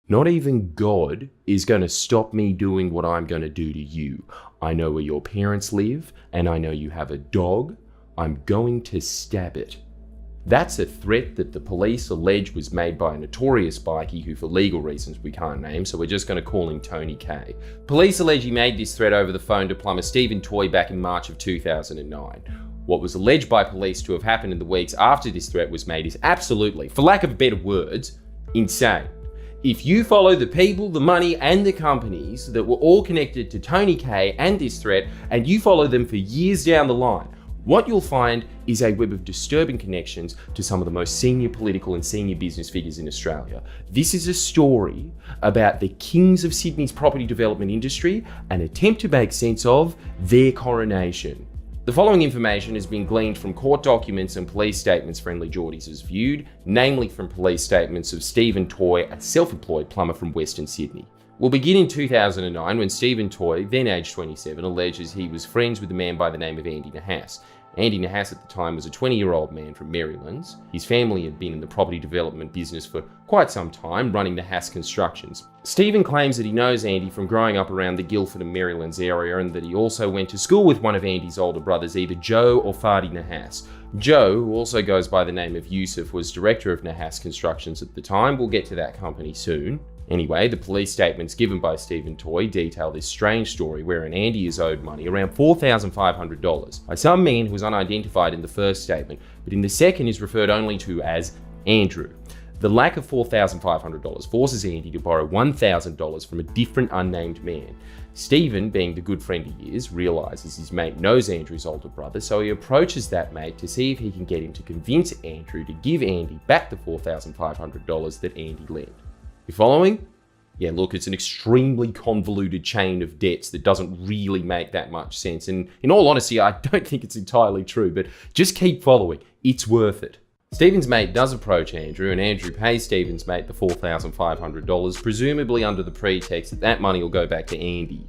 Not even God is going to stop me doing what I'm going to do to you. I know where your parents live, and I know you have a dog. I'm going to stab it. That's a threat that the police allege was made by a notorious bikie who, for legal reasons we can't name, so we're just going to call him Tony K. Police allege he made this threat over the phone to plumber Stephen Toy back in March of 2009. What was alleged by police to have happened in the weeks after this threat was made is absolutely, for lack of better words, insane. If you follow the people, the money, and the companies that were all connected to Tony K and this threat, and you follow them for years down the line, what you'll find is a web of disturbing connections to some of the most senior political and senior business figures in Australia. This is a story about the kings of Sydney's property development industry, an attempt to make sense of their coronation. The following information has been gleaned from court documents and police statements FriendlyJordies has viewed, namely from police statements of Stephen Toy, a self-employed plumber from Western Sydney. We'll begin in 2009 when Stephen Toy, then aged 27, alleges he was friends with a man by the name of Andy Nahas. Andy Nahas at the time was a 20-year-old man from Marylands. His family had been in the property development business for quite some time, running Nahas Constructions. Stephen claims that he knows Andy from growing up around the Guildford and Marylands area, and that he also went to school with one of Andy's older brothers, either Joe or Fadi Nahas. Joe, who also goes by the name of Yusuf, was director of Nahas Constructions at the time. We'll get to that company soon. Anyway, the police statements given by Stephen Toy detail this strange story wherein Andy is owed money, around $4,500, by some man who was unidentified in the first statement, but in the second is referred only to as Andrew. The lack of $4,500 forces Andy to borrow $1,000 from a different unnamed man. Stephen, being the good friend he is, realises his mate knows Andrew's older brother, so he approaches that mate to see if he can get him to convince Andrew to give Andy back the $4,500 that Andy lent. You following? Yeah, look, it's an extremely convoluted chain of debts that doesn't really make that much sense. And in all honesty, I don't think it's entirely true, but just keep following. It's worth it. Stephen's mate does approach Andrew, and Andrew pays Stephen's mate the $4,500, presumably under the pretext that that money will go back to Andy.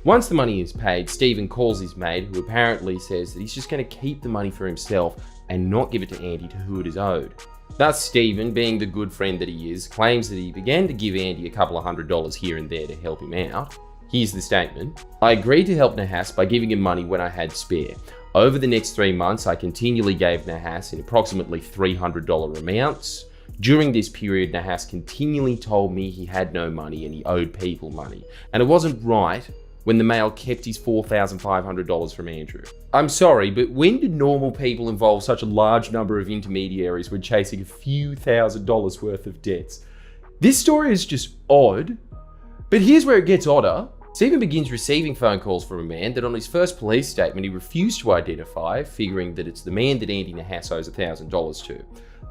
Once the money is paid, Stephen calls his mate, who apparently says that he's just going to keep the money for himself and not give it to Andy to who it is owed. Thus, Stephen, being the good friend that he is, claims that he began to give Andy a couple of $100s here and there to help him out. Here's the statement. I agreed to help Nahas by giving him money when I had spare. Over the next 3 months, I continually gave Nahas in approximately $300 amounts. During this period, Nahas continually told me he had no money and he owed people money. And it wasn't right when the male kept his $4,500 from Andrew. I'm sorry, but when did normal people involve such a large number of intermediaries when chasing a few $1,000s worth of debts? This story is just odd, but here's where it gets odder. Stephen begins receiving phone calls from a man that on his first police statement he refused to identify, figuring that it's the man that Andy Nahas owes $1,000 to.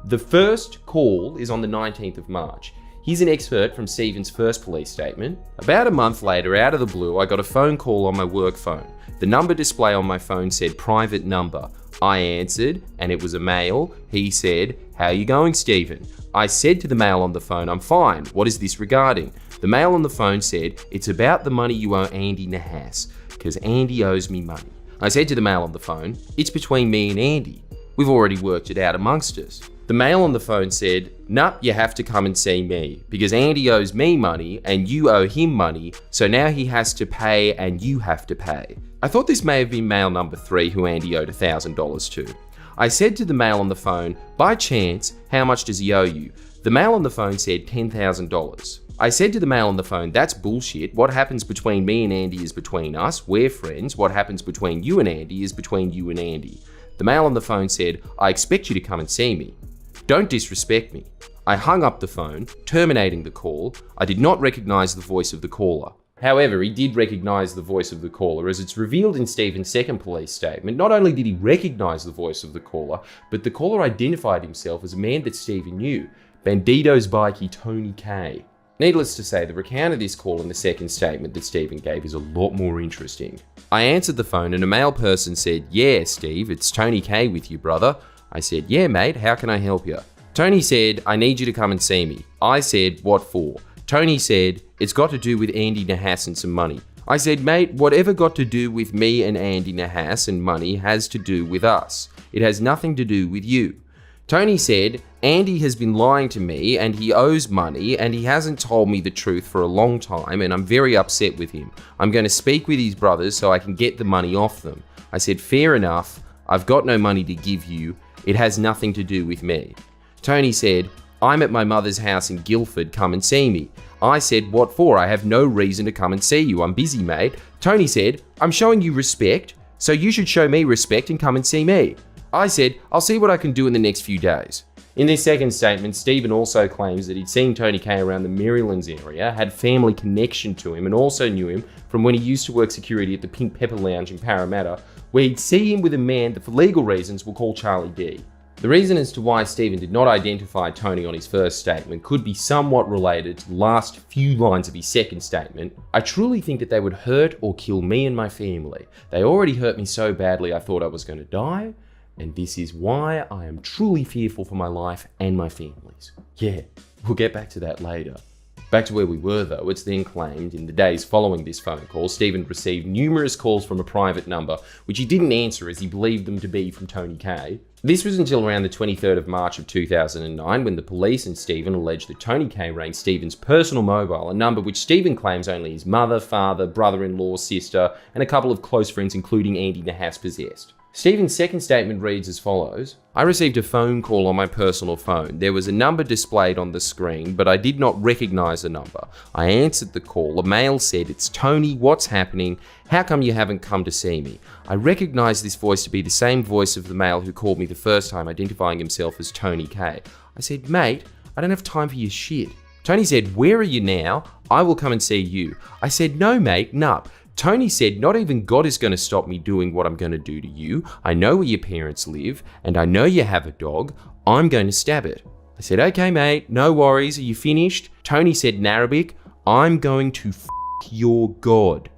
The first call is on the 19th of March. Here's an excerpt from Stephen's first police statement. About a month later, out of the blue, I got a phone call on my work phone. The number display on my phone said private number. I answered, and it was a male. He said, "How you going, Stephen?" I said to the male on the phone, "I'm fine. What is this regarding?" The male on the phone said, "It's about the money you owe Andy Nahas, because Andy owes me money." I said to the male on the phone, "It's between me and Andy. We've already worked it out amongst us." The male on the phone said, "Nah, you have to come and see me, because Andy owes me money and you owe him money, so now he has to pay and you have to pay." I thought this may have been male number 3 who Andy owed $1,000 to. I said to the male on the phone, "By chance, how much does he owe you?" The male on the phone said $10,000. I said to the male on the phone, "That's bullshit. What happens between me and Andy is between us. We're friends. What happens between you and Andy is between you and Andy." The male on the phone said, "I expect you to come and see me. Don't disrespect me." I hung up the phone, terminating the call. I did not recognize the voice of the caller. However, he did recognize the voice of the caller, as it's revealed in Stephen's second police statement. Not only did he recognize the voice of the caller, but the caller identified himself as a man that Stephen knew, Bandito's bikie Tony K. Needless to say, the recount of this call in the second statement that Stephen gave is a lot more interesting. I answered the phone and a male person said, "Yeah, Steve, it's Tony K with you, brother." I said, "Yeah, mate, how can I help you?" Tony said, "I need you to come and see me." I said, "What for?" Tony said, "It's got to do with Andy Nahas and some money." I said, "Mate, whatever got to do with me and Andy Nahas and money has to do with us. It has nothing to do with you." Tony said, Andy has been lying to me and he owes money and he hasn't told me the truth for a long time and I'm very upset with him. I'm going to speak with his brothers so I can get the money off them. I said, fair enough. I've got no money to give you. It has nothing to do with me. Tony said, I'm at my mother's house in Guildford. Come and see me. I said, what for? I have no reason to come and see you. I'm busy, mate. Tony said, I'm showing you respect, so you should show me respect and come and see me. I said, I'll see what I can do in the next few days. In this second statement, Stephen also claims that he'd seen Tony K around the Marylands area, had family connection to him, and also knew him from when he used to work security at the Pink Pepper Lounge in Parramatta, where he'd see him with a man that for legal reasons we'll call Charlie D. The reason as to why Stephen did not identify Tony on his first statement could be somewhat related to the last few lines of his second statement. I truly think that they would hurt or kill me and my family. They already hurt me so badly I thought I was going to die. And this is why I am truly fearful for my life and my family's. Yeah, we'll get back to that later. Back to where we were though, it's then claimed in the days following this phone call, Stephen received numerous calls from a private number, which he didn't answer as he believed them to be from Tony K. This was until around the 23rd of March of 2009 when the police and Stephen alleged that Tony K rang Stephen's personal mobile, a number which Stephen claims only his mother, father, brother-in-law, sister, and a couple of close friends including Andy Nahas possessed. Stephen's second statement reads as follows. I received a phone call on my personal phone. There was a number displayed on the screen, but I did not recognize the number. I answered the call. A male said, it's Tony, what's happening? How come you haven't come to see me? I recognized this voice to be the same voice of the male who called me the first time, identifying himself as Tony K. I said, mate, I don't have time for your shit. Tony said, where are you now? I will come and see you. I said, no mate, nup. Tony said, not even God is going to stop me doing what I'm going to do to you. I know where your parents live, and I know you have a dog. I'm going to stab it. I said, okay, mate, no worries. Are you finished? Tony said in Arabic, I'm going to f*** your God.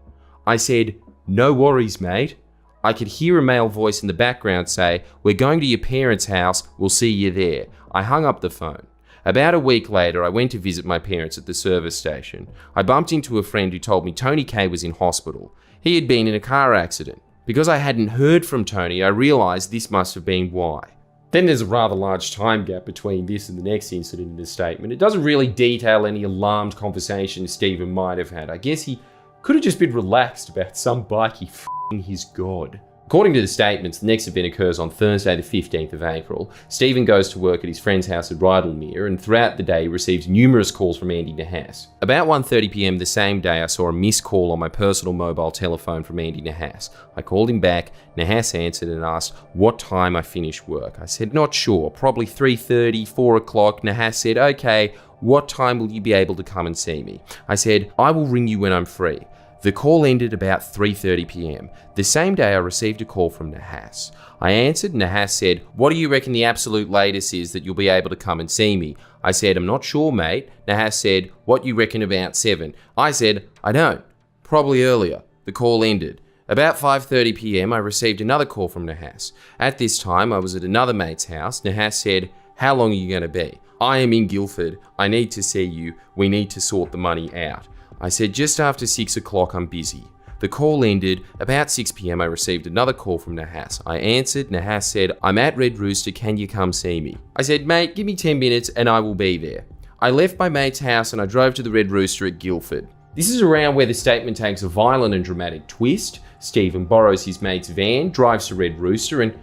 I said, no worries, mate. I could hear a male voice in the background say, we're going to your parents' house. We'll see you there. I hung up the phone. About a week later, I went to visit my parents at the service station. I bumped into a friend who told me Tony K was in hospital. He had been in a car accident. Because I hadn't heard from Tony, I realised this must have been why. Then there's a rather large time gap between this and the next incident in the statement. It doesn't really detail any alarmed conversations Stephen might have had. I guess he could have just been relaxed about some bikey f***ing his God. According to the statements, the next event occurs on Thursday the 15th of April. Stephen goes to work at his friend's house at Rydalmere, and throughout the day he receives numerous calls from Andy Nahas. About 1:30 PM the same day, I saw a missed call on my personal mobile telephone from Andy Nahas. I called him back. Nahas answered and asked what time I finished work. I said, not sure, probably 3:30, 4 o'clock. Nahas said, okay, what time will you be able to come and see me? I said, I will ring you when I'm free. The call ended about 3:30 PM. The same day I received a call from Nahas. I answered. Nahas said, what do you reckon the absolute latest is that you'll be able to come and see me? I said, I'm not sure, mate. Nahas said, what you reckon about 7? I said, I don't. Probably earlier. The call ended. About 5:30 PM I received another call from Nahas. At this time I was at another mate's house. Nahas said, how long are you going to be? I am in Guildford. I need to see you. We need to sort the money out. I said, just after 6 o'clock, I'm busy. The call ended. About 6 PM, I received another call from Nahas. I answered. Nahas said, I'm at Red Rooster. Can you come see me? I said, mate, give me 10 minutes and I will be there. I left my mate's house and I drove to the Red Rooster at Guildford. This is around where the statement takes a violent and dramatic twist. Stephen borrows his mate's van, drives to Red Rooster, and,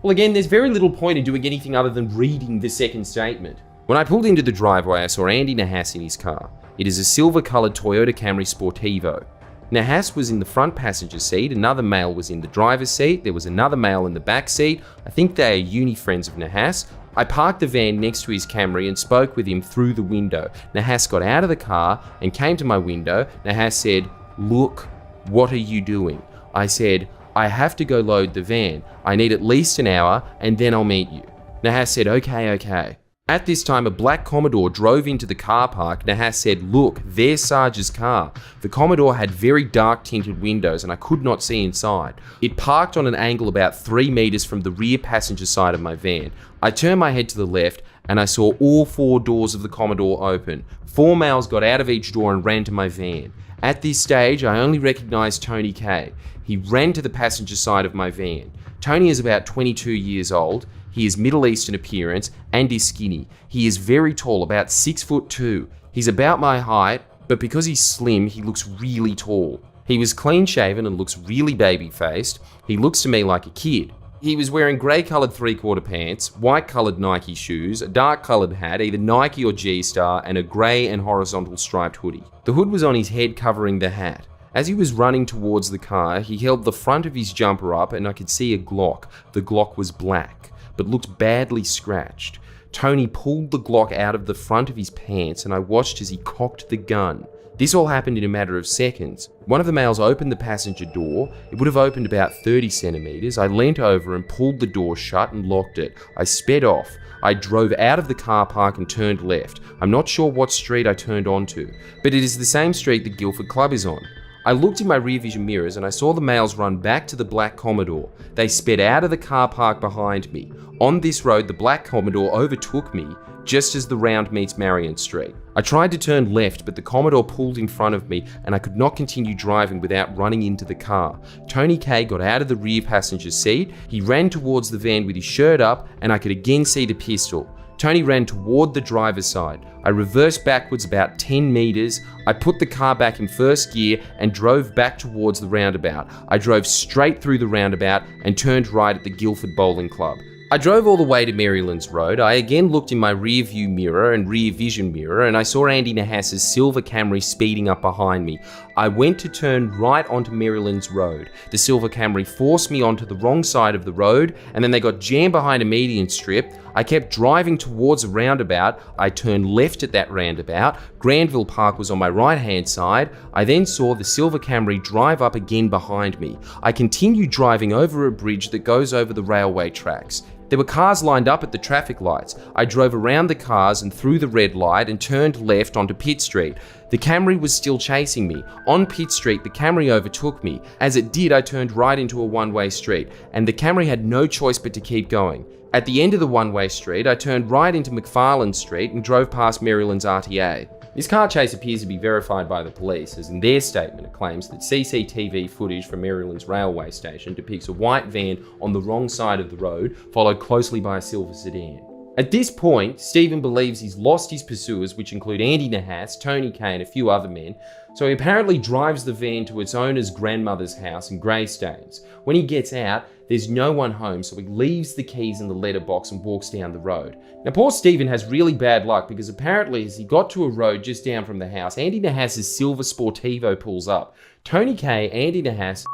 well, again, there's very little point in doing anything other than reading the second statement. When I pulled into the driveway, I saw Andy Nahas in his car. It is a silver-coloured Toyota Camry Sportivo. Nahas was in the front passenger seat, another male was in the driver's seat, there was another male in the back seat. I think they are uni friends of Nahas. I parked the van next to his Camry and spoke with him through the window. Nahas got out of the car and came to my window. Nahas said, look, what are you doing? I said, I have to go load the van. I need at least an hour and then I'll meet you. Nahas said, okay. At this time, a black Commodore drove into the car park. Nahas said, look, there's Sarge's car. The Commodore had very dark tinted windows and I could not see inside. It parked on an angle about 3 meters from the rear passenger side of my van. I turned my head to the left. and I saw all 4 doors of the Commodore open. 4 males got out of each door and ran to my van. At this stage, I only recognized Tony K. He ran to the passenger side of my van. Tony is about 22 years old. He is Middle Eastern appearance and is skinny. He is very tall, about 6'2". He's about my height, but because he's slim, he looks really tall. He was clean shaven and looks really baby-faced. He looks to me like a kid. He was wearing grey-coloured 3/4 pants, white-coloured Nike shoes, a dark-coloured hat, either Nike or G-Star, and a grey and horizontal striped hoodie. The hood was on his head covering the hat. As he was running towards the car, he held the front of his jumper up and I could see a Glock. The Glock was black, but looked badly scratched. Tony pulled the Glock out of the front of his pants and I watched as he cocked the gun. This all happened in a matter of seconds. One of the males opened the passenger door. It would have opened about 30 centimeters. I leant over and pulled the door shut and locked it. I sped off. I drove out of the car park and turned left. I'm not sure what street I turned onto, but it is the same street the Guildford Club is on. I looked in my rear vision mirrors and I saw the males run back to the black Commodore. They sped out of the car park behind me. On this road, the black Commodore overtook me just as the round meets Marion Street. I tried to turn left, but the Commodore pulled in front of me and I could not continue driving without running into the car. Tony K got out of the rear passenger seat. He ran towards the van with his shirt up and I could again see the pistol. Tony ran toward the driver's side. I reversed backwards about 10 meters. I put the car back in first gear and drove back towards the roundabout. I drove straight through the roundabout and turned right at the Guildford Bowling Club. I drove all the way to Marylands Road. I again looked in my rear view mirror and rear vision mirror and I saw Andy Nahas's silver Camry speeding up behind me. I went to turn right onto Marylands Road. The silver Camry forced me onto the wrong side of the road and then they got jammed behind a median strip. I kept driving towards a roundabout. I turned left at that roundabout. Granville Park was on my right hand side. I then saw the silver Camry drive up again behind me. I continued driving over a bridge that goes over the railway tracks. There were cars lined up at the traffic lights. I drove around the cars and through the red light and turned left onto Pitt Street. The Camry was still chasing me. On Pitt Street, the Camry overtook me. As it did, I turned right into a one-way street, and the Camry had no choice but to keep going. At the end of the one-way street, I turned right into McFarlane Street and drove past Maryland's RTA. This car chase appears to be verified by the police, as in their statement it claims that CCTV footage from Maryland's railway station depicts a white van on the wrong side of the road, followed closely by a silver sedan. At this point, Stephen believes he's lost his pursuers, which include Andy Nahas, Tony K and a few other men, so he apparently drives the van to its owner's grandmother's house in Greystanes. When he gets out, there's no one home, so he leaves the keys in the letterbox and walks down the road. Now, poor Stephen has really bad luck because apparently as he got to a road just down from the house, Andy Nahas's silver Sportivo pulls up. Tony K, Andy Nahas,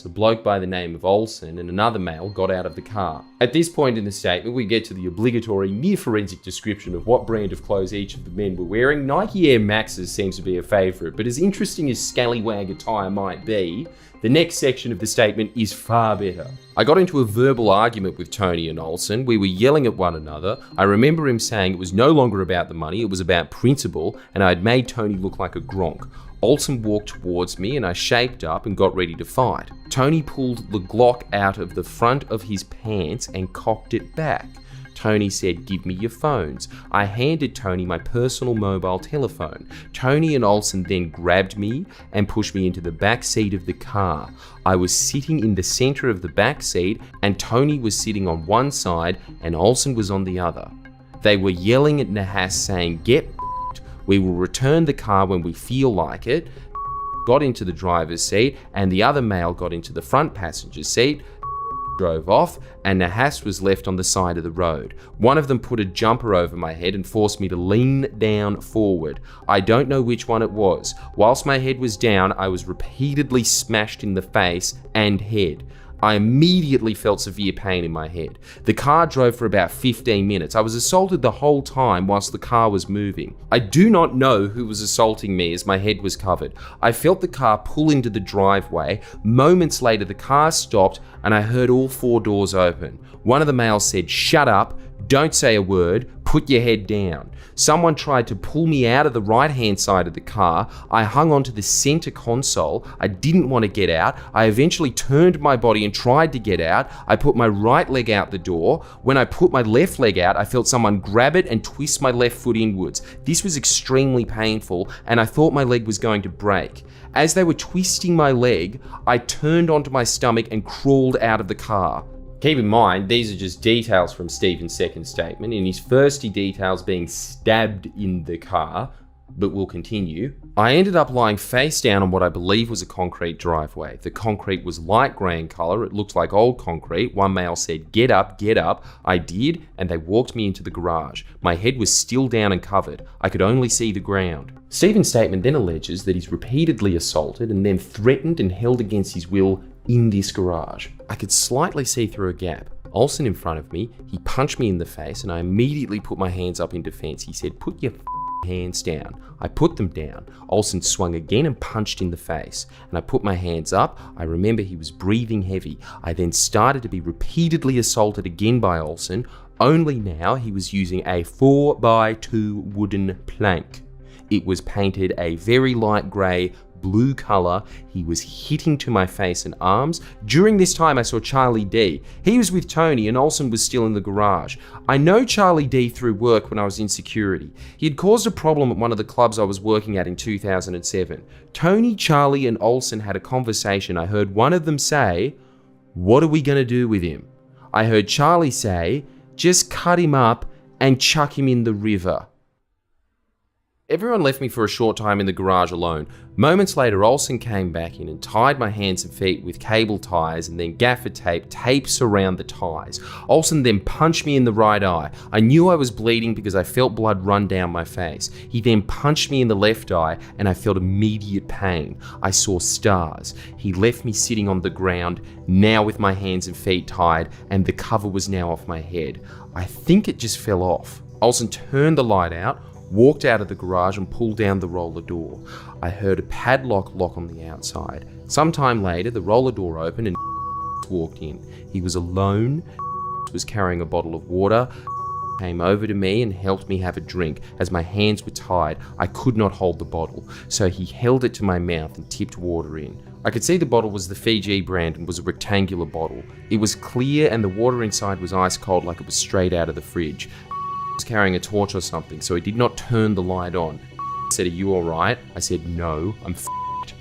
a bloke by the name of Olsen and another male got out of the car. At this point in the statement, we get to the obligatory near-forensic description of what brand of clothes each of the men were wearing. Nike Air Maxes seems to be a favourite, but as interesting as scallywag attire might be, the next section of the statement is far better. I got into a verbal argument with Tony and Olsen. We were yelling at one another. I remember him saying it was no longer about the money, it was about principle, and I had made Tony look like a gronk. Olsen walked towards me and I shaped up and got ready to fight. Tony pulled the Glock out of the front of his pants and cocked it back. Tony said, "Give me your phones." I handed Tony my personal mobile telephone. Tony and Olsen then grabbed me and pushed me into the back seat of the car. I was sitting in the center of the back seat and Tony was sitting on one side and Olsen was on the other. They were yelling at Nahas saying, "Get f***ed. We will return the car when we feel like it." Got into the driver's seat and the other male got into the front passenger seat, drove off, and Nahas was left on the side of the road. One of them put a jumper over my head and forced me to lean down forward. I don't know which one it was. Whilst my head was down, I was repeatedly smashed in the face and head. I immediately felt severe pain in my head. The car drove for about 15 minutes. I was assaulted the whole time whilst the car was moving. I do not know who was assaulting me as my head was covered. I felt the car pull into the driveway. Moments later, the car stopped and I heard all 4 doors open. One of the males said, "Shut up, don't say a word, put your head down. Someone tried to pull me out of the right-hand side of the car. I hung onto the center console. I didn't want to get out. I eventually turned my body and tried to get out. I put my right leg out the door. When I put my left leg out, I felt someone grab it and twist my left foot inwards. This was extremely painful, and I thought my leg was going to break. As they were twisting my leg, I turned onto my stomach and crawled out of the car. Keep in mind, these are just details from Stephen's second statement. In his first, he details being stabbed in the car, but we'll continue. I ended up lying face down on what I believe was a concrete driveway. The concrete was light grey in colour. It looked like old concrete. One male said, "Get up, get up." I did, and they walked me into the garage. My head was still down and covered. I could only see the ground. Stephen's statement then alleges that he's repeatedly assaulted and then threatened and held against his will in this garage. I could slightly see through a gap. Olsen in front of me, he punched me in the face, and I immediately put my hands up in defense. He said, "Put your hands down." I put them down. Olsen swung again and punched in the face, and I put my hands up. I remember he was breathing heavy. I then started to be repeatedly assaulted again by Olsen, only now he was using a 4x2 wooden plank. It was painted a very light grey, blue colour. He was hitting to my face and arms. During this time, I saw Charlie D. He was with Tony and Olsen was still in the garage. I know Charlie D through work when I was in security. He had caused a problem at one of the clubs I was working at in 2007. Tony, Charlie and Olsen had a conversation. I heard one of them say, "What are we going to do with him?" I heard Charlie say, "Just cut him up and chuck him in the river." Everyone left me for a short time in the garage alone. Moments later, Olsen came back in and tied my hands and feet with cable ties and then gaffer tapes around the ties. Olsen then punched me in the right eye. I knew I was bleeding because I felt blood run down my face. He then punched me in the left eye and I felt immediate pain. I saw stars. He left me sitting on the ground, now with my hands and feet tied, and the cover was now off my head. I think it just fell off. Olsen turned the light out, walked out of the garage and pulled down the roller door. I heard a padlock lock on the outside. Sometime later, the roller door opened and walked in. He was alone, was carrying a bottle of water, came over to me and helped me have a drink. As my hands were tied, I could not hold the bottle, so he held it to my mouth and tipped water in. I could see the bottle was the Fiji brand and was a rectangular bottle. It was clear and the water inside was ice cold like it was straight out of the fridge. Was carrying a torch or something, so he did not turn the light on. He said, "Are you alright?" I said, "No, I'm f***ed."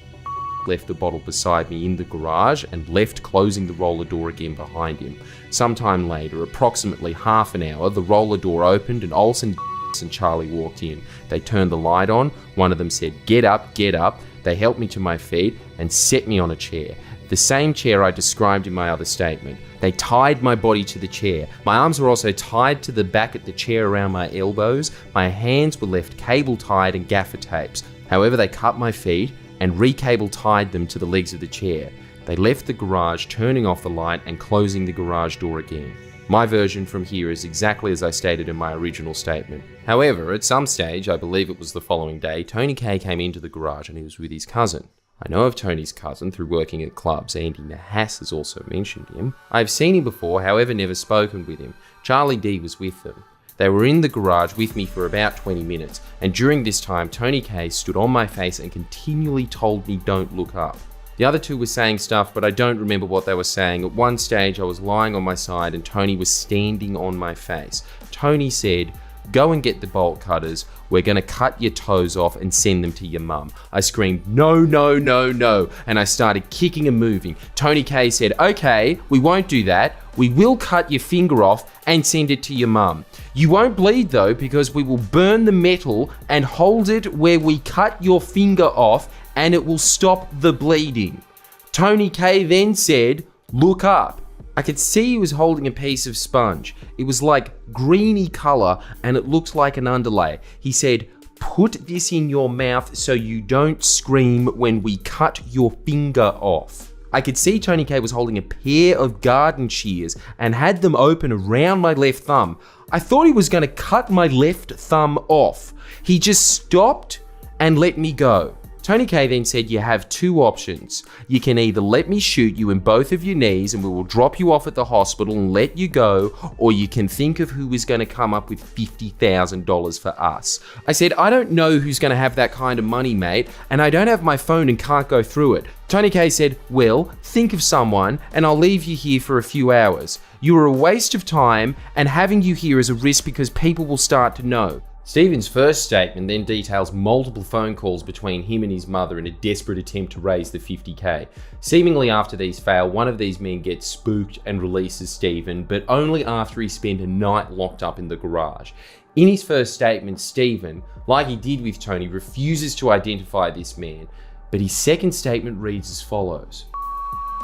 Left the bottle beside me in the garage and left, closing the roller door again behind him. Sometime later, approximately half an hour, the roller door opened and Olsen and Charlie walked in. They turned the light on. One of them said, "Get up, get up." They helped me to my feet and set me on a chair. The same chair I described in my other statement. They tied my body to the chair. My arms were also tied to the back of the chair around my elbows. My hands were left cable tied and gaffer tapes. However, they cut my feet and re-cable tied them to the legs of the chair. They left the garage, turning off the light and closing the garage door again. My version from here is exactly as I stated in my original statement. However, at some stage, I believe it was the following day, Tony K came into the garage and he was with his cousin. I know of Tony's cousin through working at clubs. Andy Nahas has also mentioned him. I've seen him before, however never spoken with him. Charlie D was with them. They were in the garage with me for about 20 minutes, and during this time Tony K stood on my face and continually told me don't look up. The other two were saying stuff, but I don't remember what they were saying. At one stage I was lying on my side and Tony was standing on my face. Tony said, "Go and get the bolt cutters. We're going to cut your toes off and send them to your mum." I screamed, "No, no, no, no." And I started kicking and moving. Tony K said, "Okay, we won't do that. We will cut your finger off and send it to your mum. You won't bleed though, because we will burn the metal and hold it where we cut your finger off and it will stop the bleeding." Tony K then said, "Look up." I could see he was holding a piece of sponge. It was like greeny colour and it looked like an underlay. He said, "Put this in your mouth so you don't scream when we cut your finger off." I could see Tony K was holding a pair of garden shears and had them open around my left thumb. I thought he was going to cut my left thumb off. He just stopped and let me go. Tony K then said you have two options. You can either let me shoot you in both of your knees and we will drop you off at the hospital and let you go, or you can think of who is going to come up with $50,000 for us. I said, I don't know who's going to have that kind of money, mate, and I don't have my phone and can't go through it. Tony K said, well, think of someone and I'll leave you here for a few hours. You are a waste of time and having you here is a risk because people will start to know. Stephen's first statement then details multiple phone calls between him and his mother in a desperate attempt to raise the $50K. Seemingly after these fail, one of these men gets spooked and releases Stephen, but only after he spent a night locked up in the garage. In his first statement, Stephen, like he did with Tony, refuses to identify this man, but his second statement reads as follows.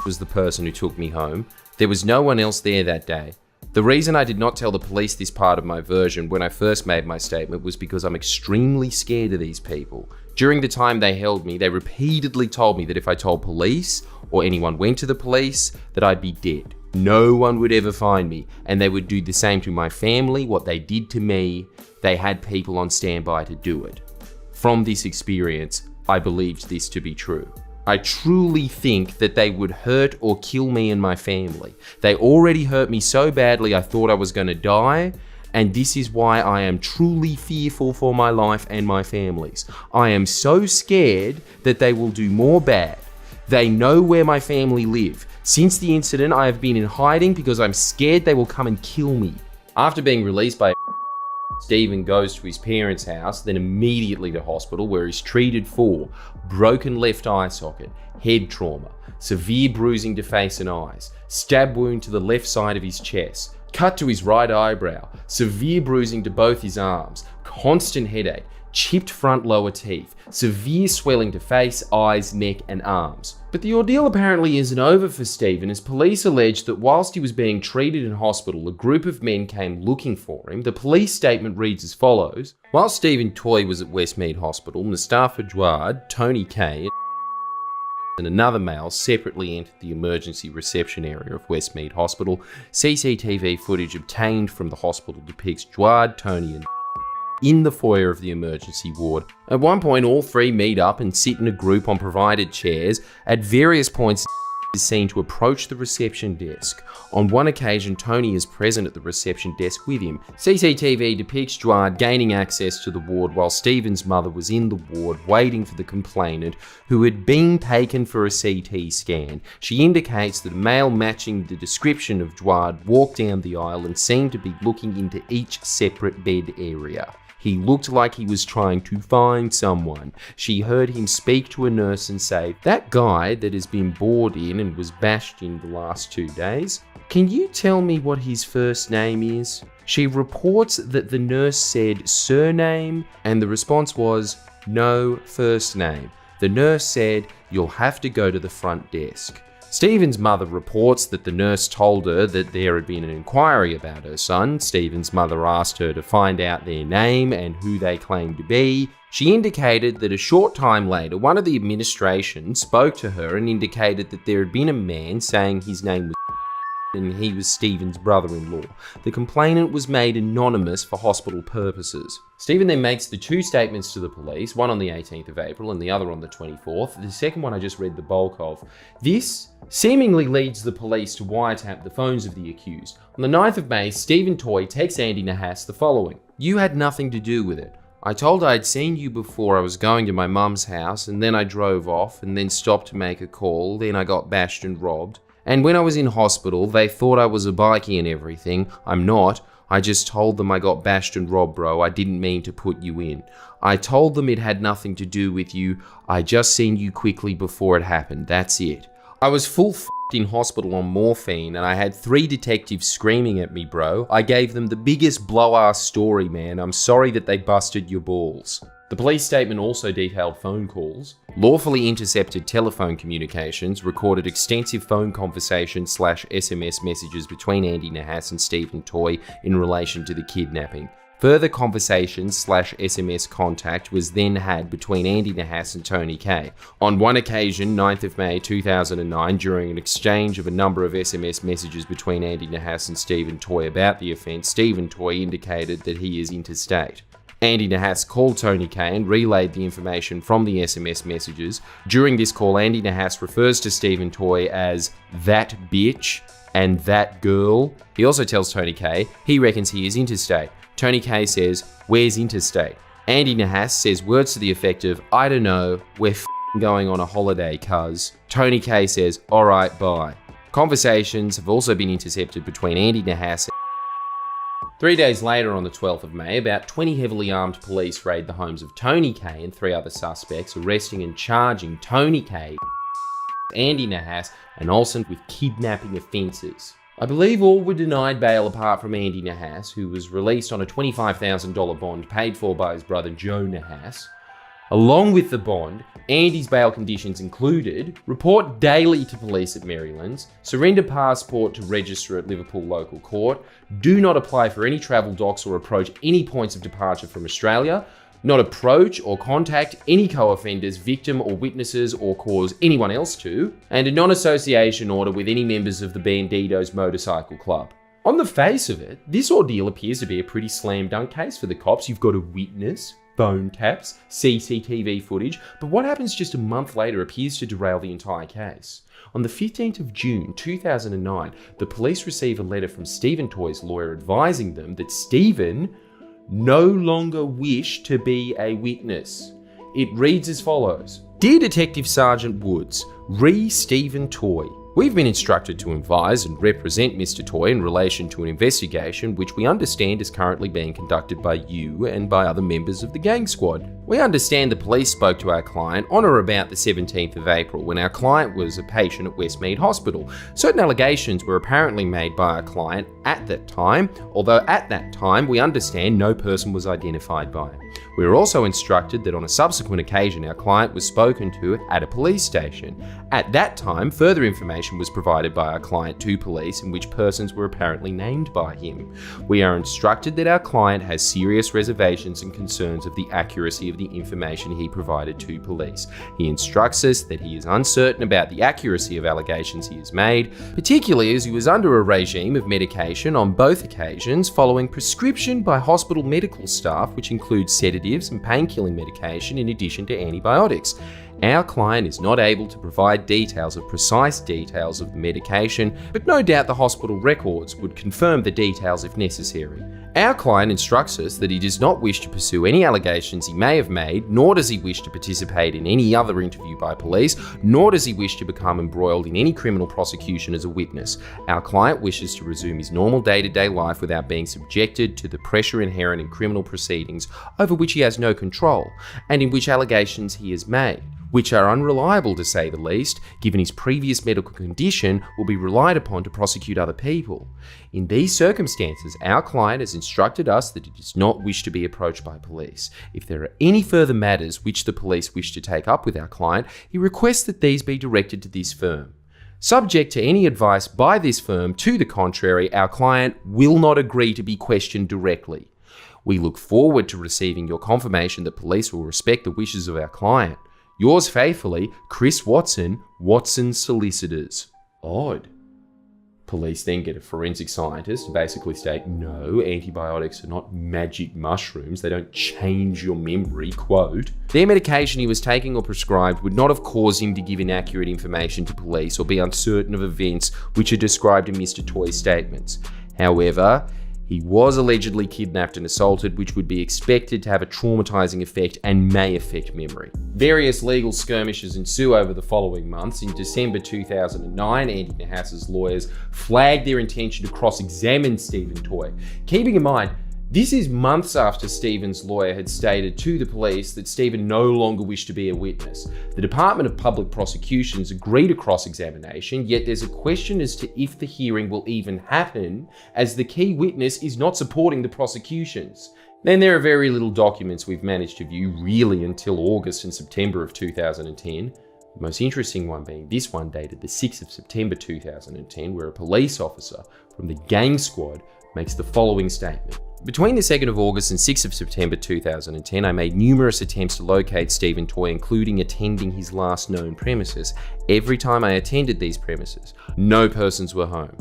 Was the person who took me home. There was no one else there that day. The reason I did not tell the police this part of my version when I first made my statement was because I'm extremely scared of these people. During the time they held me, they repeatedly told me that if I told police or anyone went to the police, that I'd be dead. No one would ever find me, and they would do the same to my family. What they did to me, they had people on standby to do it. From this experience, I believed this to be true. I truly think that they would hurt or kill me and my family. They already hurt me so badly I thought I was going to die, and this is why I am truly fearful for my life and my family's. I am so scared that they will do more bad. They know where my family live. Since the incident, I have been in hiding because I'm scared they will come and kill me. After being released by Stephen goes to his parents' house, then immediately to hospital where he's treated for broken left eye socket, head trauma, severe bruising to face and eyes, stab wound to the left side of his chest, cut to his right eyebrow, severe bruising to both his arms, constant headache, chipped front lower teeth, severe swelling to face, eyes, neck and arms. But the ordeal apparently isn't over for Stephen, as police alleged that whilst he was being treated in hospital, a group of men came looking for him. The police statement reads as follows. While Stephen Toy was at Westmead Hospital, Mustafa Jawad, Tony K and another male separately entered the emergency reception area of Westmead Hospital. CCTV footage obtained from the hospital depicts Jawad, Tony and in the foyer of the emergency ward. At one point, all three meet up and sit in a group on provided chairs. At various points, is seen to approach the reception desk. On one occasion, Tony is present at the reception desk with him. CCTV depicts Jawad gaining access to the ward while Stephen's mother was in the ward waiting for the complainant, who had been taken for a CT scan. She indicates that a male matching the description of Jawad walked down the aisle and seemed to be looking into each separate bed area. He looked like he was trying to find someone. She heard him speak to a nurse and say, "That guy that has been bored in and was bashed in the last 2 days, can you tell me what his first name is?" She reports that the nurse said surname and the response was no first name. The nurse said, "You'll have to go to the front desk." Stephen's mother reports that the nurse told her that there had been an inquiry about her son. Stephen's mother asked her to find out their name and who they claimed to be. She indicated that a short time later, one of the administration spoke to her and indicated that there had been a man saying his name was and he was Stephen's brother-in-law. The complainant was made anonymous for hospital purposes. Stephen then makes the two statements to the police, one on the 18th of April and the other on the 24th. The second one I just read the bulk of. This seemingly leads the police to wiretap the phones of the accused. On the 9th of May, Stephen Toy texts Andy Nahas the following. "You had nothing to do with it. I told her I'd seen you before I was going to my mum's house, and then I drove off and then stopped to make a call. Then I got bashed and robbed. And when I was in hospital, they thought I was a bikie and everything. I'm not. I just told them I got bashed and robbed, bro. I didn't mean to put you in. I told them it had nothing to do with you. I just seen you quickly before it happened. That's it. I was full f***ed in hospital on morphine and I had 3 detectives screaming at me, bro. I gave them the biggest blow-ass story, man. I'm sorry that they busted your balls." The police statement also detailed phone calls, lawfully intercepted telephone communications, recorded extensive phone conversations / SMS messages between Andy Nahas and Stephen Toy in relation to the kidnapping. Further conversations / SMS contact was then had between Andy Nahas and Tony K. On one occasion, 9th of May 2009, during an exchange of a number of SMS messages between Andy Nahas and Stephen Toy about the offence, Stephen Toy indicated that he is interstate. Andy Nahas called Tony Kay and relayed the information from the SMS messages. During this call, Andy Nahas refers to Stephen Toy as that bitch and that girl. He also tells Tony Kay he reckons he is interstate. Tony Kay says, "Where's interstate?" Andy Nahas says words to the effect of, "I don't know, we're going on a holiday, cuz." Tony Kay says, "Alright, bye." Conversations have also been intercepted between Andy Nahas. 3 days later, on the 12th of May, about 20 heavily armed police raid the homes of Tony Kay and 3 other suspects, arresting and charging Tony Kay, Andy Nahas, and Olsen with kidnapping offences. I believe all were denied bail apart from Andy Nahas, who was released on a $25,000 bond paid for by his brother Joe Nahas. Along with the bond, Andy's bail conditions included report daily to police at Marylands, surrender passport to register at Liverpool local court, do not apply for any travel docs or approach any points of departure from Australia, not approach or contact any co-offenders, victim or witnesses or cause anyone else to, and a non-association order with any members of the Bandidos Motorcycle Club. On the face of it, this ordeal appears to be a pretty slam dunk case for the cops. You've got a witness, phone taps, CCTV footage, but what happens just a month later appears to derail the entire case. On the 15th of June 2009, the police receive a letter from Stephen Toy's lawyer advising them that Stephen no longer wished to be a witness. It reads as follows: "Dear Detective Sergeant Woods, re Stephen Toy. We've been instructed to advise and represent Mr. Toy in relation to an investigation which we understand is currently being conducted by you and by other members of the gang squad. We understand the police spoke to our client on or about the 17th of April when our client was a patient at Westmead Hospital. Certain allegations were apparently made by our client at that time, although at that time we understand no person was identified by it. We were also instructed that on a subsequent occasion our client was spoken to at a police station. At that time, further information was provided by our client to police in which persons were apparently named by him. We are instructed that our client has serious reservations and concerns of the accuracy of the information he provided to police. He instructs us that he is uncertain about the accuracy of allegations he has made, particularly as he was under a regime of medication on both occasions following prescription by hospital medical staff, which includes sedatives and painkilling medication in addition to antibiotics. Our client is not able to provide precise details of the medication, but no doubt the hospital records would confirm the details if necessary. Our client instructs us that he does not wish to pursue any allegations he may have made, nor does he wish to participate in any other interview by police, nor does he wish to become embroiled in any criminal prosecution as a witness. Our client wishes to resume his normal day-to-day life without being subjected to the pressure inherent in criminal proceedings over which he has no control, and in which allegations he has made, which are unreliable to say the least, given his previous medical condition, will be relied upon to prosecute other people. In these circumstances, our client has instructed us that he does not wish to be approached by police. If there are any further matters which the police wish to take up with our client, he requests that these be directed to this firm. Subject to any advice by this firm to the contrary, our client will not agree to be questioned directly. We look forward to receiving your confirmation that police will respect the wishes of our client. Yours faithfully, Chris Watson, Watson Solicitors." Odd. Police then get a forensic scientist to basically state, no, antibiotics are not magic mushrooms, they don't change your memory, quote. Their medication he was taking or prescribed would not have caused him to give inaccurate information to police or be uncertain of events which are described in Mr. Toy's statements. However, he was allegedly kidnapped and assaulted, which would be expected to have a traumatizing effect and may affect memory. Various legal skirmishes ensue over the following months. In December 2009, Andy Nahas's lawyers flagged their intention to cross-examine Stephen Toy. Keeping in mind, this is months after Stephen's lawyer had stated to the police that Stephen no longer wished to be a witness. The Department of Public Prosecutions agreed to cross-examination, yet there's a question as to if the hearing will even happen, as the key witness is not supporting the prosecutions. Then there are very little documents we've managed to view really until August and September of 2010. The most interesting one being this one dated the 6th of September 2010, where a police officer from the gang squad makes the following statement. Between the 2nd of August and 6th of September 2010, I made numerous attempts to locate Stephen Toy, including attending his last known premises. Every time I attended these premises, no persons were home.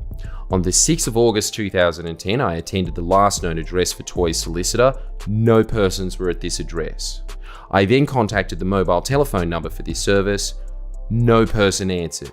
On the 6th of August 2010, I attended the last known address for Toy's solicitor. No persons were at this address. I then contacted the mobile telephone number for this service. No person answered.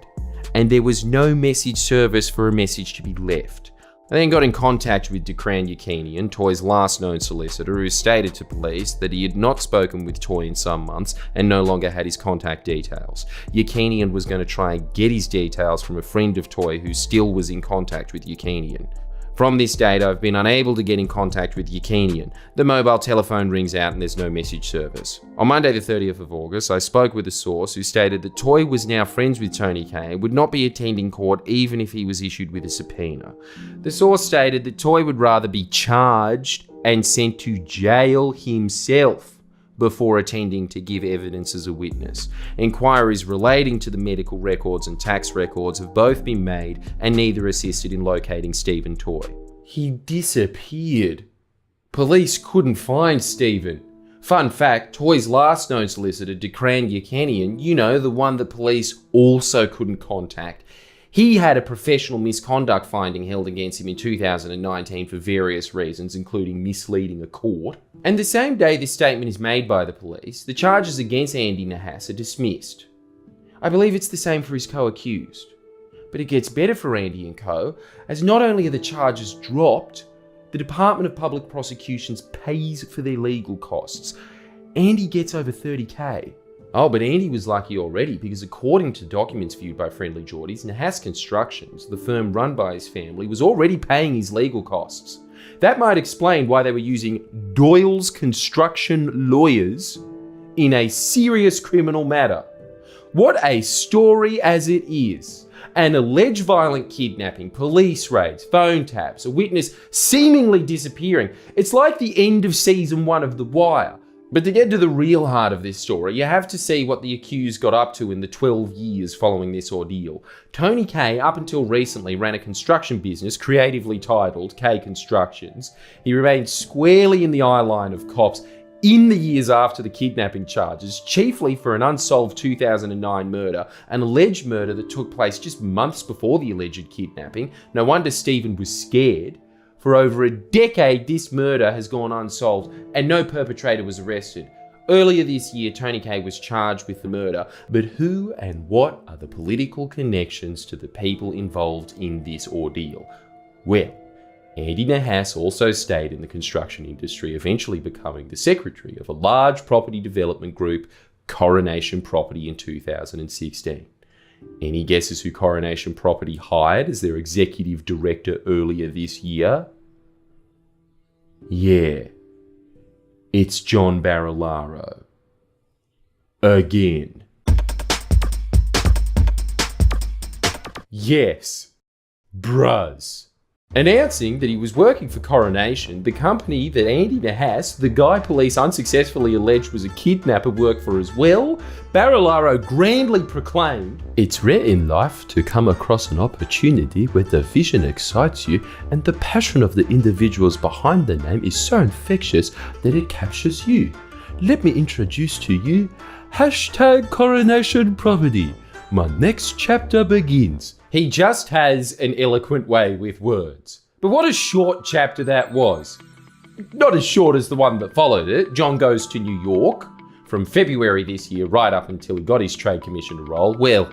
And there was no message service for a message to be left. I then got in contact with Decran Yakinian, Toy's last known solicitor, who stated to police that he had not spoken with Toy in some months and no longer had his contact details. Yakinian was going to try and get his details from a friend of Toy who still was in contact with Yakinian. From this date, I've been unable to get in contact with Yakinian. The mobile telephone rings out and there's no message service. On Monday the 30th of August, I spoke with a source who stated that Toy was now friends with Tony K and would not be attending court even if he was issued with a subpoena. The source stated that Toy would rather be charged and sent to jail himself before attending to give evidence as a witness. Inquiries relating to the medical records and tax records have both been made and neither assisted in locating Stephen Toy. He disappeared. Police couldn't find Stephen. Fun fact, Toy's last known solicitor, Decran Yakinian, the one that police also couldn't contact, he had a professional misconduct finding held against him in 2019 for various reasons, including misleading a court. And the same day this statement is made by the police, the charges against Andy Nahas are dismissed. I believe it's the same for his co-accused. But it gets better for Andy and co, as not only are the charges dropped, the Department of Public Prosecutions pays for their legal costs. Andy gets over $30,000. Oh, but Andy was lucky already because according to documents viewed by FriendlyJordies, Nahas Constructions, the firm run by his family, was already paying his legal costs. That might explain why they were using Doyle's construction lawyers in a serious criminal matter. What a story as it is. An alleged violent kidnapping, police raids, phone taps, a witness seemingly disappearing. It's like the end of season 1 of The Wire. But to get to the real heart of this story, you have to see what the accused got up to in the 12 years following this ordeal. Tony K, up until recently, ran a construction business creatively titled K Constructions. He remained squarely in the eye line of cops in the years after the kidnapping charges, chiefly for an unsolved 2009 murder, an alleged murder that took place just months before the alleged kidnapping. No wonder Stephen was scared. For over a decade, this murder has gone unsolved and no perpetrator was arrested. Earlier this year, Tony K was charged with the murder, but who and what are the political connections to the people involved in this ordeal? Well, Andy Nahas also stayed in the construction industry, eventually becoming the secretary of a large property development group, Coronation Property, in 2016. Any guesses who Coronation Property hired as their executive director earlier this year? Yeah, it's John Barilaro. Again. Yes, bruz. Announcing that he was working for Coronation, the company that Andy Nahas, the guy police unsuccessfully alleged was a kidnapper, worked for as well, Barilaro grandly proclaimed, "It's rare in life to come across an opportunity where the vision excites you and the passion of the individuals behind the name is so infectious that it captures you. Let me introduce to you #Coronation Property. My next chapter begins." He just has an eloquent way with words. But what a short chapter that was. Not as short as the one that followed it. John goes to New York from February this year right up until he got his trade commissioner role. Well,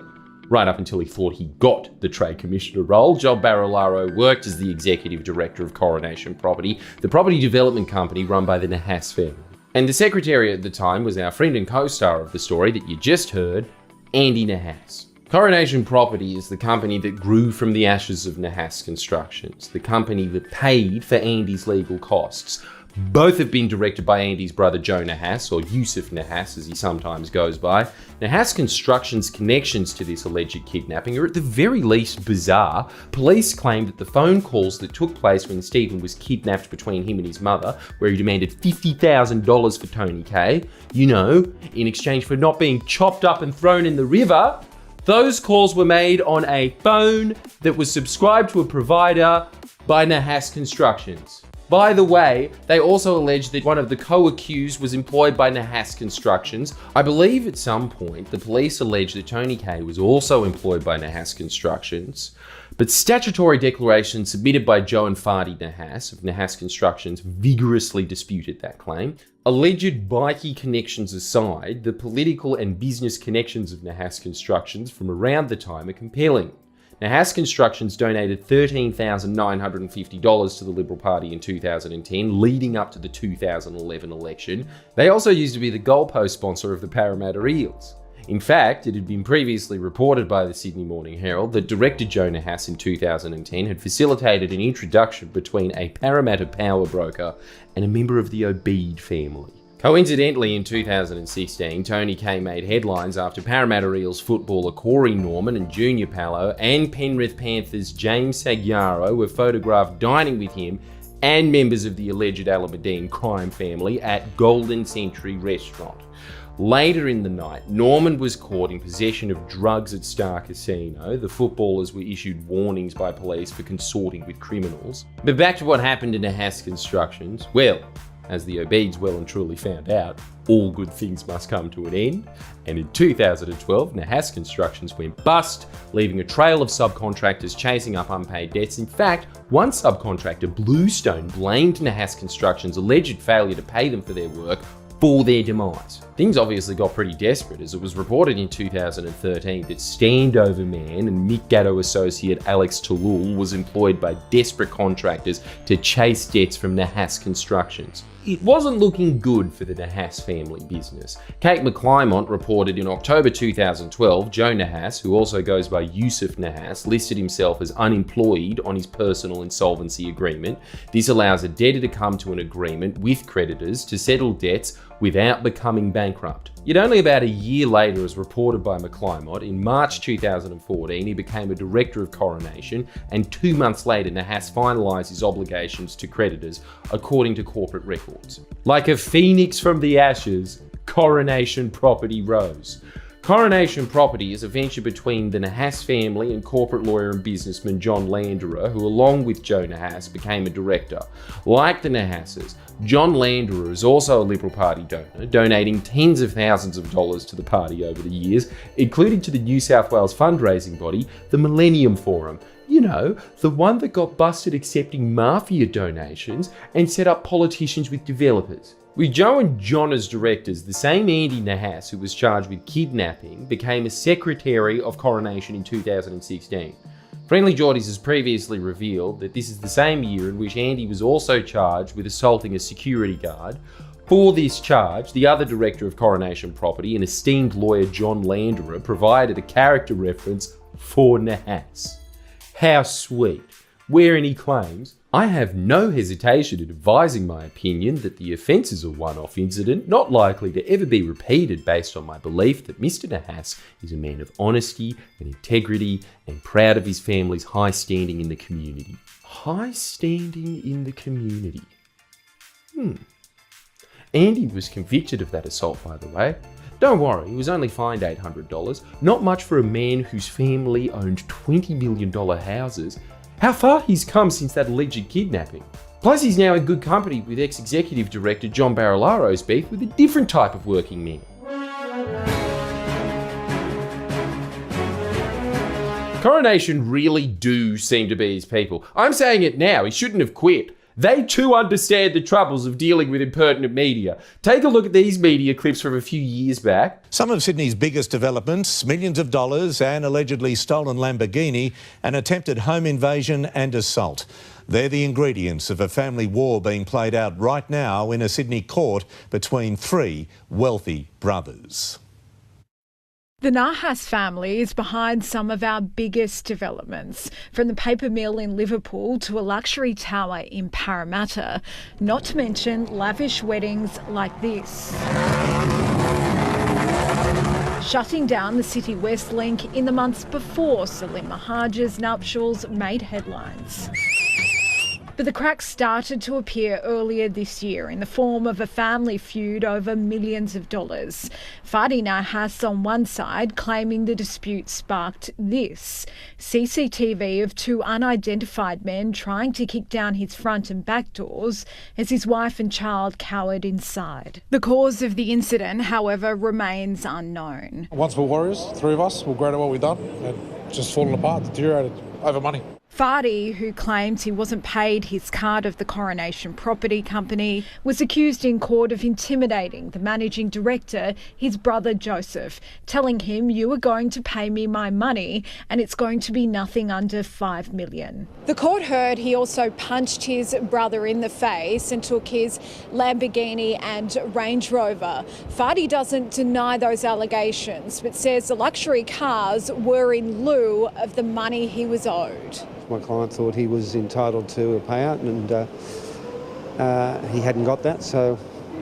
right up until he thought he got the trade commissioner role. John Barilaro worked as the executive director of Coronation Property, the property development company run by the Nahas family. And the secretary at the time was our friend and co-star of the story that you just heard, Andy Nahas. Coronation Property is the company that grew from the ashes of Nahas Constructions, the company that paid for Andy's legal costs. Both have been directed by Andy's brother Joe Nahas, or Yusuf Nahas as he sometimes goes by. Nahas Constructions' connections to this alleged kidnapping are at the very least bizarre. Police claim that the phone calls that took place when Stephen was kidnapped between him and his mother, where he demanded $50,000 for Tony K, in exchange for not being chopped up and thrown in the river, those calls were made on a phone that was subscribed to a provider by Nahas Constructions. By the way, they also alleged that one of the co-accused was employed by Nahas Constructions. I believe at some point the police alleged that Tony Kay was also employed by Nahas Constructions, but statutory declarations submitted by Joe and Fadi Nahas of Nahas Constructions vigorously disputed that claim. Alleged bikie connections aside, the political and business connections of Nahas Constructions from around the time are compelling. Nahas Constructions donated $13,950 to the Liberal Party in 2010, leading up to the 2011 election. They also used to be the goalpost sponsor of the Parramatta Eels. In fact, it had been previously reported by the Sydney Morning Herald that director Joe Nahas in 2010 had facilitated an introduction between a Parramatta power broker and a member of the Obeid family. Coincidentally, in 2016, Tony Kay made headlines after Parramatta Eels footballer Corey Norman and Junior Palo and Penrith Panthers James Sagiaro were photographed dining with him and members of the alleged Alameddine crime family at Golden Century Restaurant. Later in the night, Norman was caught in possession of drugs at Star Casino. The footballers were issued warnings by police for consorting with criminals. But back to what happened in Nahas Constructions. Well, as the Obeids well and truly found out, all good things must come to an end. And in 2012, Nahas Constructions went bust, leaving a trail of subcontractors chasing up unpaid debts. In fact, one subcontractor, Bluestone, blamed Nahas Constructions' alleged failure to pay them for their work for their demise. Things obviously got pretty desperate, as it was reported in 2013 that Standover Man and Mick Gatto associate Alex Talul was employed by desperate contractors to chase debts from Nahas Constructions. It wasn't looking good for the Nahas family business. Kate McClymont reported in October 2012, Joe Nahas, who also goes by Yusuf Nahas, listed himself as unemployed on his personal insolvency agreement. This allows a debtor to come to an agreement with creditors to settle debts without becoming bankrupt. Yet only about a year later, as reported by McClymont, in March 2014, he became a director of Coronation, and 2 months later, Nahas finalised his obligations to creditors, according to corporate records. Like a phoenix from the ashes, Coronation Property rose. Coronation Property is a venture between the Nahas family and corporate lawyer and businessman John Landerer, who along with Joe Nahas became a director. Like the Nahases, John Landerer is also a Liberal Party donor, donating tens of thousands of dollars to the party over the years, including to the New South Wales fundraising body, the Millennium Forum. You know, the one that got busted accepting mafia donations and set up politicians with developers. With Joe and John as directors, the same Andy Nahas, who was charged with kidnapping, became a secretary of Coronation in 2016. FriendlyJordies has previously revealed that this is the same year in which Andy was also charged with assaulting a security guard. For this charge, the other director of Coronation Property and esteemed lawyer John Landerer provided a character reference for Nahas. How sweet. Wherein he claims, "I have no hesitation in advising my opinion that the offence is a one-off incident, not likely to ever be repeated based on my belief that Mr. Nahas is a man of honesty and integrity and proud of his family's high standing in the community." High standing in the community. Andy was convicted of that assault, by the way. Don't worry, he was only fined $800. Not much for a man whose family owned $20 million houses. How far he's come since that alleged kidnapping. Plus, he's now in good company with ex-executive director John Barilaro's beef with a different type of working man. Coronation really do seem to be his people. I'm saying it now, he shouldn't have quit. They too understand the troubles of dealing with impertinent media. Take a look at these media clips from a few years back. Some of Sydney's biggest developments, millions of dollars, an allegedly stolen Lamborghini, an attempted home invasion and assault. They're the ingredients of a family war being played out right now in a Sydney court between three wealthy brothers. The Nahas family is behind some of our biggest developments, from the paper mill in Liverpool to a luxury tower in Parramatta, not to mention lavish weddings like this. Shutting down the City West link in the months before Salim Mahajar's nuptials made headlines. But the cracks started to appear earlier this year in the form of a family feud over millions of dollars. Fadi Nahas on one side claiming the dispute sparked this: CCTV of two unidentified men trying to kick down his front and back doors as his wife and child cowered inside. The cause of the incident, however, remains unknown. Once we're warriors, three of us, we're great at what we've done, and just fallen apart, deteriorated over money. Fadi, who claims he wasn't paid his cut of the Coronation property company, was accused in court of intimidating the managing director, his brother Joseph, telling him, "You are going to pay me my money and it's going to be nothing under $5 million. The court heard he also punched his brother in the face and took his Lamborghini and Range Rover. Fadi doesn't deny those allegations, but says the luxury cars were in lieu of the money he was owed. My client thought he was entitled to a payout and he hadn't got that, so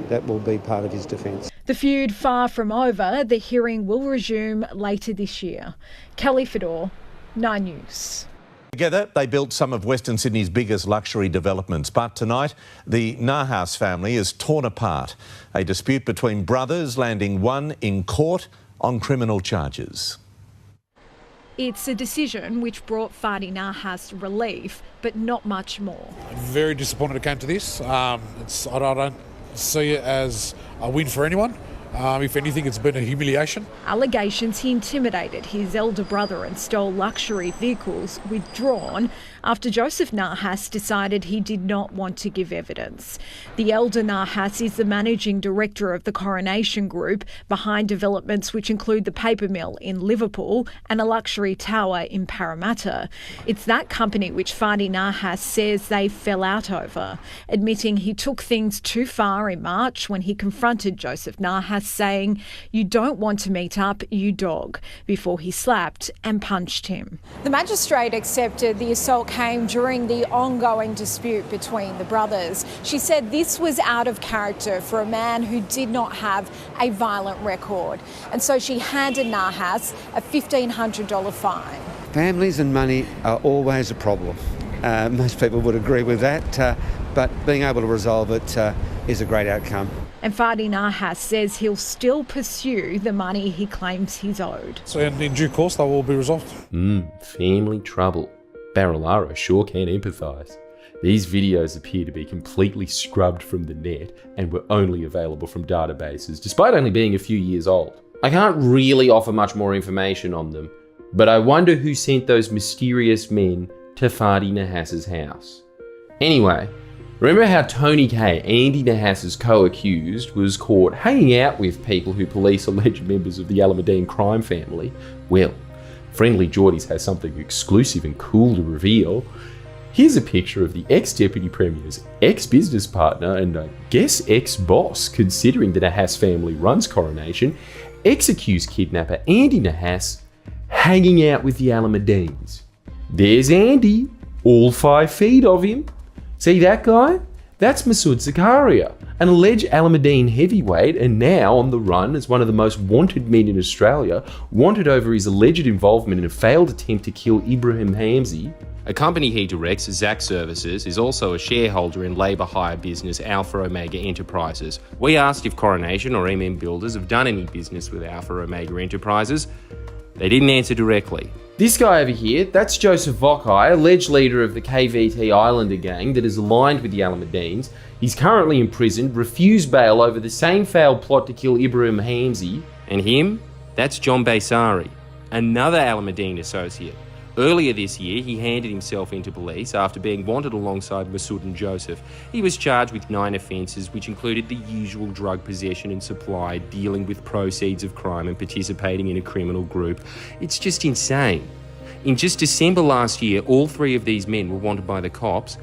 that will be part of his defence. The feud far from over. The hearing will resume later this year. Kelly Fedor, 9 News. Together, they built some of Western Sydney's biggest luxury developments. But tonight, the Nahas family is torn apart. A dispute between brothers landing one in court on criminal charges. It's a decision which brought Fadi Nahas relief, but not much more. I'm very disappointed it came to this. I don't see it as a win for anyone. If anything, it's been a humiliation. Allegations he intimidated his elder brother and stole luxury vehicles withdrawn after Joseph Nahas decided he did not want to give evidence. The elder Nahas is the managing director of the Coronation Group, behind developments which include the paper mill in Liverpool and a luxury tower in Parramatta. It's that company which Fadi Nahas says they fell out over, admitting he took things too far in March when he confronted Joseph Nahas, saying, "You don't want to meet up, you dog," before he slapped and punched him. The magistrate accepted the assault came during the ongoing dispute between the brothers. She said this was out of character for a man who did not have a violent record, and so she handed Nahas a $1,500 fine. Families and money are always a problem. Most people would agree with that, but being able to resolve it is a great outcome. And Fadi Nahas says he'll still pursue the money he claims he's owed. So in due course, that will be resolved. Family trouble. Barilaro sure can empathise. These videos appear to be completely scrubbed from the net and were only available from databases, despite only being a few years old. I can't really offer much more information on them, but I wonder who sent those mysterious men to Fadi Nahas's house. Anyway, remember how Tony K, Andy Nahas's co-accused, was caught hanging out with people who police alleged members of the Alameddine crime family? Well, FriendlyJordies has something exclusive and cool to reveal. Here's a picture of the ex-Deputy Premier's ex-business partner and I guess ex-boss, considering the Nahas family runs Coronation, ex-accused kidnapper Andy Nahas hanging out with the Alameddines. There's Andy, all 5 feet of him. See that guy? That's Masood Zakaria, an alleged Alameddine heavyweight and now on the run as one of the most wanted men in Australia, wanted over his alleged involvement in a failed attempt to kill Ibrahim Hamzi. A company he directs, Zach Services, is also a shareholder in labour hire business Alpha Omega Enterprises. We asked if Coronation or MM Builders have done any business with Alpha Omega Enterprises. They didn't answer directly. This guy over here, that's Joseph Vokai, alleged leader of the KVT Islander gang that is aligned with the Alameddines. He's currently imprisoned, refused bail over the same failed plot to kill Ibrahim Hamzi. And him? That's John Baysari, another Alameddine associate. Earlier this year, he handed himself into police after being wanted alongside Masood and Joseph. He was charged with 9 offences, which included the usual drug possession and supply, dealing with proceeds of crime and participating in a criminal group. It's just insane. In just December last year, all 3 of these men were wanted by the cops,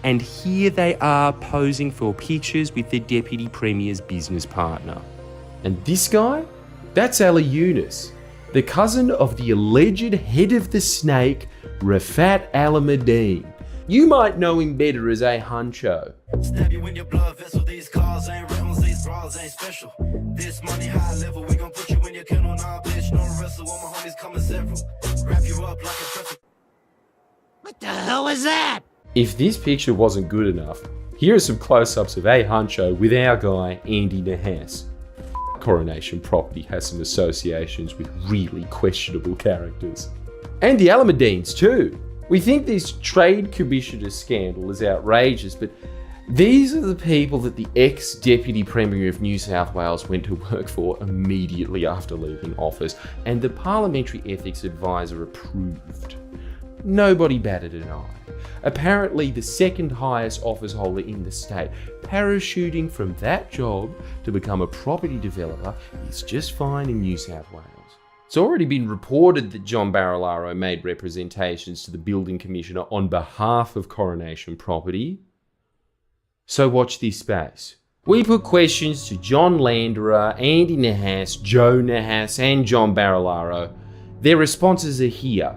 and here they are posing for pictures with the Deputy Premier's business partner. And this guy? That's Ali Yunus, the cousin of the alleged head of the snake, Rafat Alameddine. You might know him better as a huncho. Stab you in your blood vessel, these cars ain't rentals, these bras ain't special. This money high level, we gon' put you in your kennel, nah bitch, no wrestle, all my homies coming several. Wrap you up like a traffic. What the hell was that? If this picture wasn't good enough, here are some close-ups of A Huncho with our guy Andy Nahas. Coronation Property has some associations with really questionable characters. And the Alameddines too. We think this Trade Commissioner scandal is outrageous, but these are the people that the ex-Deputy Premier of New South Wales went to work for immediately after leaving office, and the Parliamentary Ethics Advisor approved. Nobody batted an eye. Apparently the second highest office holder in the state, parachuting from that job to become a property developer is just fine in New South Wales. It's already been reported that John Barilaro made representations to the Building Commissioner on behalf of Coronation Property. So watch this space. We put questions to John Landerer, Andy Nahas, Joe Nahas and John Barilaro. Their responses are here.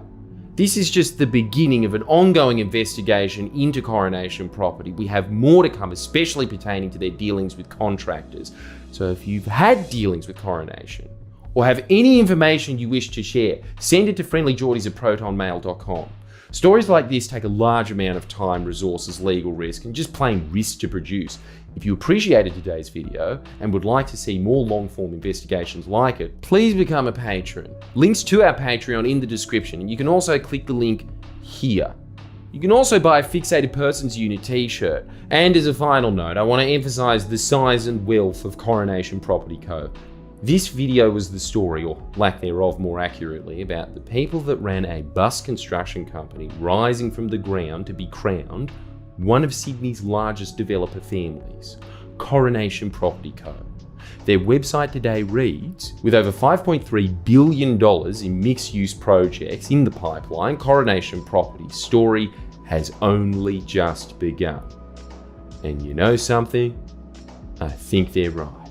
This is just the beginning of an ongoing investigation into Coronation Property. We have more to come, especially pertaining to their dealings with contractors. So if you've had dealings with Coronation, or have any information you wish to share, send it to FriendlyJordies@protonmail.com. Stories like this take a large amount of time, resources, legal risk, and just plain risk to produce. If you appreciated today's video and would like to see more long-form investigations like it, please become a patron. Links to our Patreon in the description, and you can also click the link here. You can also buy a Fixated Persons Unit t-shirt. And as a final note, I want to emphasize the size and wealth of Coronation Property Co. This video was the story, or lack thereof more accurately, about the people that ran a bus construction company rising from the ground to be crowned one of Sydney's largest developer families, Coronation Property Co. Their website today reads, with over $5.3 billion in mixed-use projects in the pipeline, Coronation Property's story has only just begun. And you know something? I think they're right.